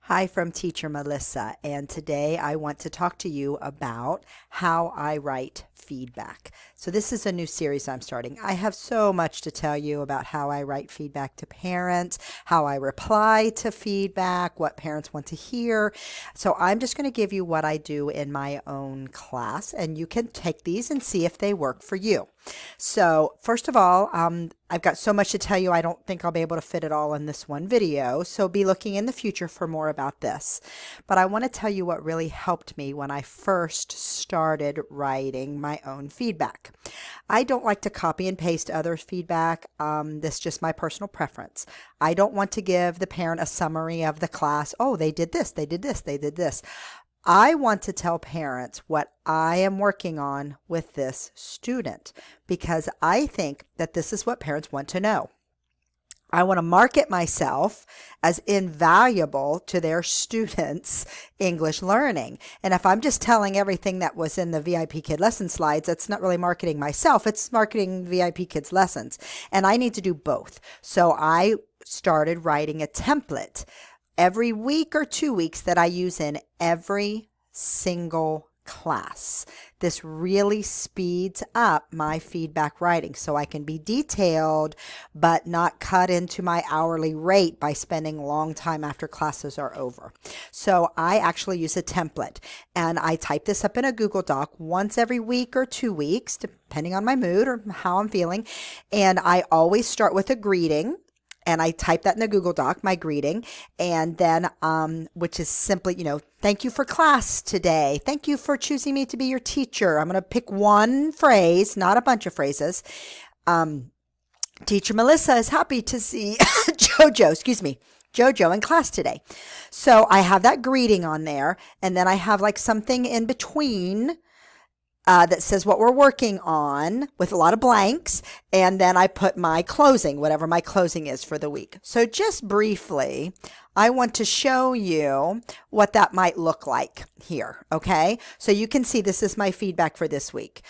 Hi from Teacher Melissa, and today I want to talk to you about how I write feedback. So this is a new series I'm starting. I have so much to tell you about how I write feedback to parents, how I reply to feedback, what parents want to hear. So I'm just going to give you what I do in my own class, and you can take these and see if they work for you. So first of all, I've got so much to tell you, I don't think I'll be able to fit it all in this one video. So be looking in the future for more about this. But I want to tell you what really helped me when I first started writing my own feedback. I don't like to copy and paste others' feedback. This is just my personal preference. I don't want to give the parent a summary of the class. Oh, they did this, they did this, they did this. I want to tell parents what I am working on with this student because I think that this is what parents want to know. I want to market myself as invaluable to their students' English learning. And if I'm just telling everything that was in the VIPKid lesson slides, that's not really marketing myself, it's marketing VIPKid's lessons. And I need to do both. So I started writing a template every week or 2 weeks that I use in every single class. This really speeds up my feedback writing so I can be detailed but not cut into my hourly rate by spending a long time after classes are over. So I actually use a template and I type this up in a Google Doc once every week or 2 weeks, depending on my mood or how I'm feeling. And I always start with a greeting. And I type that in the Google Doc, my greeting, and then, which is simply, thank you for class today. Thank you for choosing me to be your teacher. I'm going to pick one phrase, not a bunch of phrases. Teacher Melissa is happy to see Jojo in class today. So I have that greeting on there, and then I have like something in between that says what we're working on with a lot of blanks, and then I put my closing, whatever my closing is for the week. So just briefly, I want to show you what that might look like here, okay? So you can see this is my feedback for this week.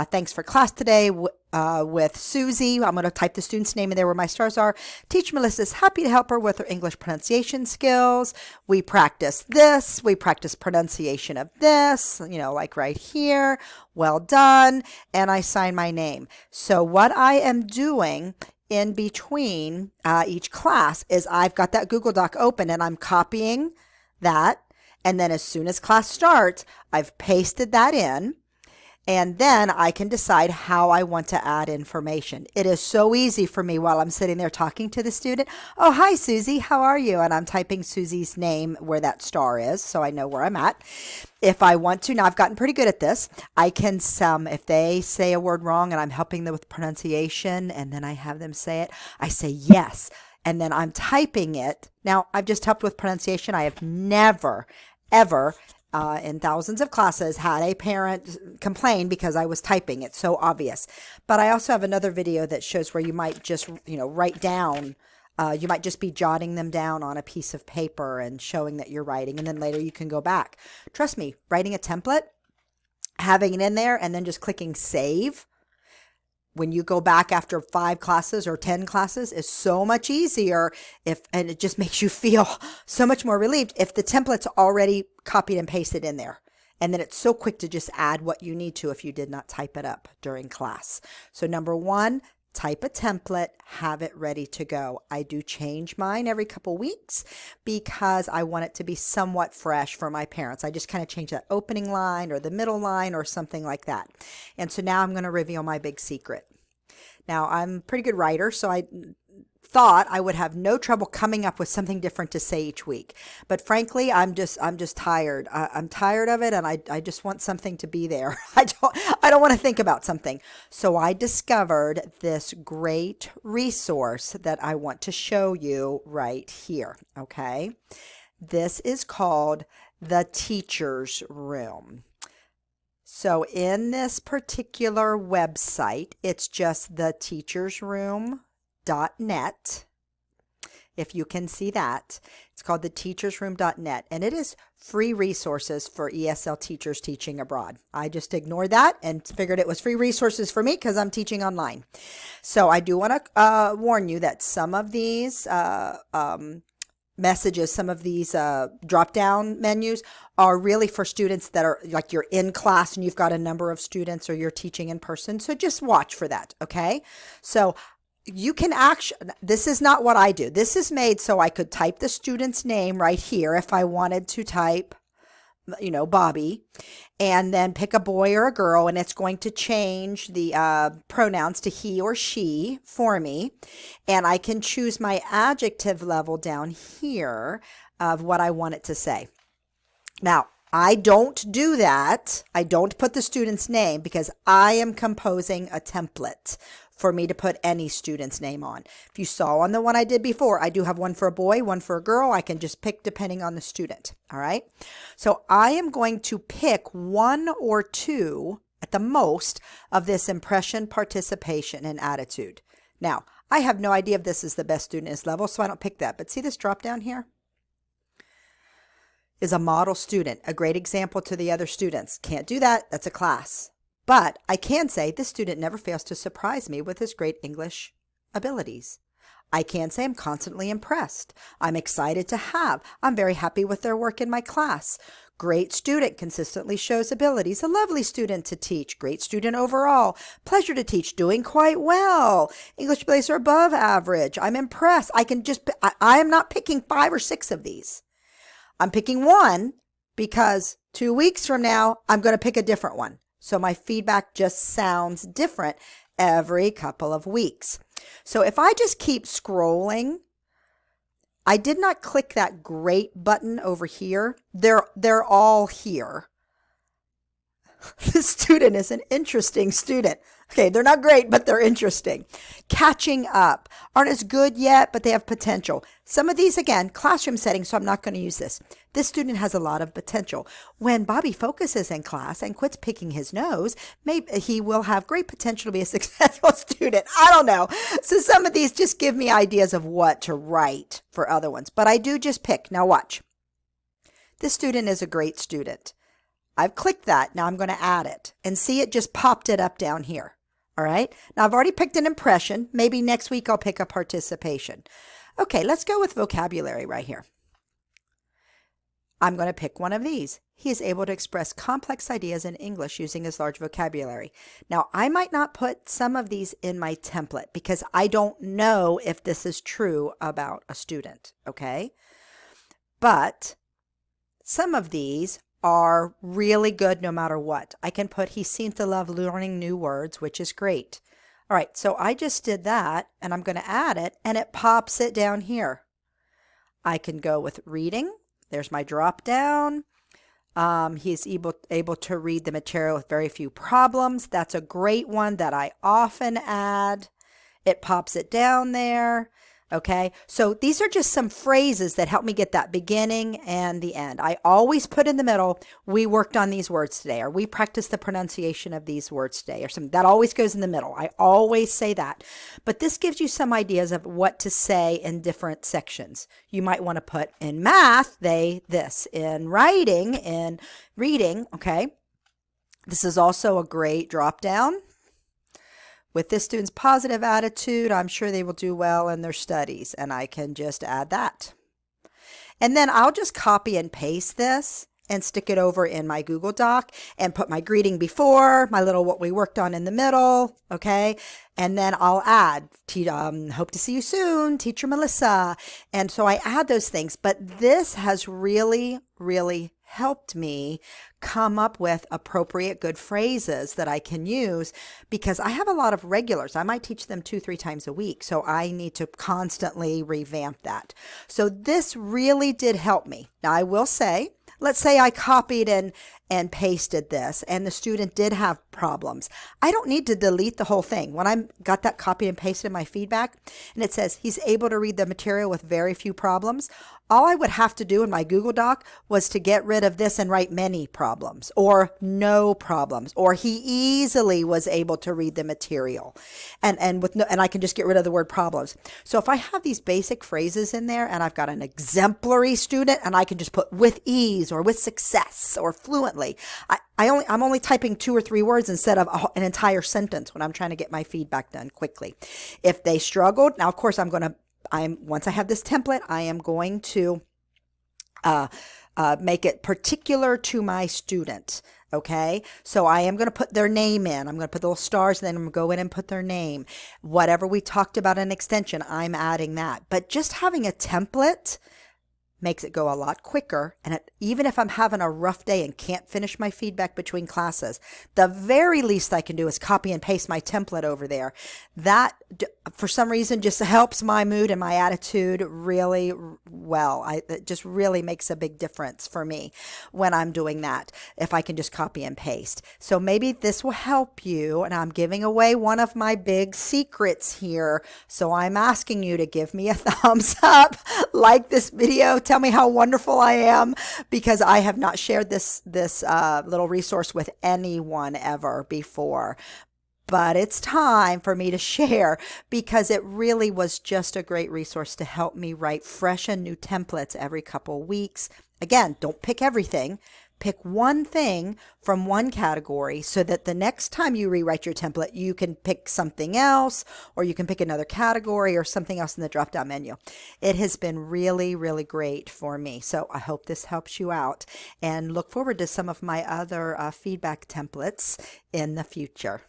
Thanks for class today with Susie. I'm going to type the student's name in there where my stars are. Teacher Melissa is happy to help her with her English pronunciation skills. We practice this. We practice pronunciation of this, like right here. Well done. And I sign my name. So what I am doing in between each class is I've got that Google Doc open and I'm copying that. And then as soon as class starts, I've pasted that in. And then I can decide how I want to add information. It is so easy for me while I'm sitting there talking to the student. Oh, hi, Susie. How are you? And I'm typing Susie's name where that star is, so I know where I'm at. If I want to, now I've gotten pretty good at this, I can, if they say a word wrong and I'm helping them with pronunciation and then I have them say it, I say yes. And then I'm typing it. Now, I've just helped with pronunciation. I have never, ever in thousands of classes had a parent complain because I was typing. It's so obvious. But I also have another video that shows where you might just, write down, you might just be jotting them down on a piece of paper and showing that you're writing, and then later you can go back. Trust me, writing a template, having it in there, and then just clicking save when you go back after 5 classes or 10 classes is so much easier and it just makes you feel so much more relieved if the template's already copied and pasted in there. And then it's so quick to just add what you need to if you did not type it up during class. So number 1, type a template, have it ready to go. I do change mine every couple weeks because I want it to be somewhat fresh for my parents. I just kind of change that opening line or the middle line or something like that. And so now I'm going to reveal my big secret. Now, I'm a pretty good writer, so I thought I would have no trouble coming up with something different to say each week. But frankly, I'm just tired. I'm tired of it, and I just want something to be there. I don't want to think about something. So I discovered this great resource that I want to show you right here. Okay, this is called the Teacher's Room. So in this particular website, it's just theteachersroom.net. If you can see that, it's called theteachersroom.net, and it is free resources for ESL teachers teaching abroad. I just ignored that and figured it was free resources for me because I'm teaching online. So I do want to warn you that some of these messages, some of these drop down menus are really for students that are like you're in class and you've got a number of students or you're teaching in person. So just watch for that. Okay. So you can actually, this is not what I do. This is made so I could type the student's name right here if I wanted to type, Bobby, and then pick a boy or a girl, and it's going to change the pronouns to he or she for me. And I can choose my adjective level down here of what I want it to say. Now, I don't do that. I don't put the student's name because I am composing a template for me to put any student's name on. If you saw on the one I did before, I do have one for a boy, one for a girl. I can just pick depending on the student. All right. So I am going to pick one or two at the most of this impression, participation, and attitude. Now, I have no idea if this is the best student in this level, so I don't pick that. But see this drop down here? Is a model student, a great example to the other students. Can't do that. That's a class. But I can say this student never fails to surprise me with his great English abilities. I can say I'm constantly impressed. I'm excited to have. I'm very happy with their work in my class. Great student, consistently shows abilities. A lovely student to teach. Great student overall. Pleasure to teach. Doing quite well. English abilities are above average. I'm impressed. I am not picking 5 or 6 of these. I'm picking one because 2 weeks from now, I'm going to pick a different one. So my feedback just sounds different every couple of weeks. So if I just keep scrolling, I did not click that great button over here. They're all here. This student is an interesting student. Okay, they're not great, but they're interesting. Catching up. Aren't as good yet, but they have potential. Some of these, again, classroom setting, so I'm not going to use this. This student has a lot of potential. When Bobby focuses in class and quits picking his nose, maybe he will have great potential to be a successful student. I don't know. So some of these just give me ideas of what to write for other ones. But I do just pick. Now watch. This student is a great student. I've clicked that. Now I'm going to add it. And see, it just popped it up down here. All right. Now I've already picked an impression. Maybe next week I'll pick a participation. Okay, let's go with vocabulary right here. I'm going to pick one of these. He is able to express complex ideas in English using his large vocabulary. Now, I might not put some of these in my template because I don't know if this is true about a student, okay? But some of these are really good no matter what. I can put he seems to love learning new words, which is great. All right, so I just did that, and I'm going to add it, and it pops it down here. I can go with reading. There's my drop down. He's able to read the material with very few problems. That's a great one that I often add. It pops it down there. Okay, so these are just some phrases that help me get that beginning and the end. I always put in the middle, we worked on these words today, or we practiced the pronunciation of these words today, or something. That always goes in the middle. I always say that. But this gives you some ideas of what to say in different sections. You might want to put in math, this, in writing, in reading, okay? This is also a great drop down. With this student's positive attitude, I'm sure they will do well in their studies, and I can just add that. And then I'll just copy and paste this and stick it over in my Google Doc and put my greeting before, my little what we worked on in the middle, okay? And then I'll add, hope to see you soon, Teacher Melissa. And so I add those things, but this has really, really helped me come up with appropriate good phrases that I can use because I have a lot of regulars. I might teach them 2-3 times a week. So I need to constantly revamp that. So this really did help me. Now I will say, let's say I copied and pasted this and the student did have problems. I don't need to delete the whole thing. When I got that copied and pasted in my feedback and it says he's able to read the material with very few problems, all I would have to do in my Google Doc was to get rid of this and write many problems or no problems, or he easily was able to read the material and I can just get rid of the word problems. So if I have these basic phrases in there and I've got an exemplary student and I can just put with ease or with success or fluently, I'm only typing 2 or 3 words instead of an entire sentence when I'm trying to get my feedback done quickly. If they struggled, now of course I'm going to once I have this template, I am going to make it particular to my student. Okay, so I am going to put their name in. I'm going to put the little stars, and then I'm going to go in and put their name. Whatever we talked about in extension, I'm adding that. But just having a template makes it go a lot quicker. And even if I'm having a rough day and can't finish my feedback between classes, the very least I can do is copy and paste my template over there. That, for some reason, just helps my mood and my attitude really well. It just really makes a big difference for me when I'm doing that, if I can just copy and paste. So maybe this will help you. And I'm giving away one of my big secrets here. So I'm asking you to give me a thumbs up, like this video, tell me how wonderful I am, because I have not shared this little resource with anyone ever before. But it's time for me to share, because it really was just a great resource to help me write fresh and new templates every couple weeks. Again, don't pick everything. Pick one thing from one category so that the next time you rewrite your template, you can pick something else, or you can pick another category or something else in the drop-down menu. It has been really, really great for me. So I hope this helps you out, and look forward to some of my other feedback templates in the future.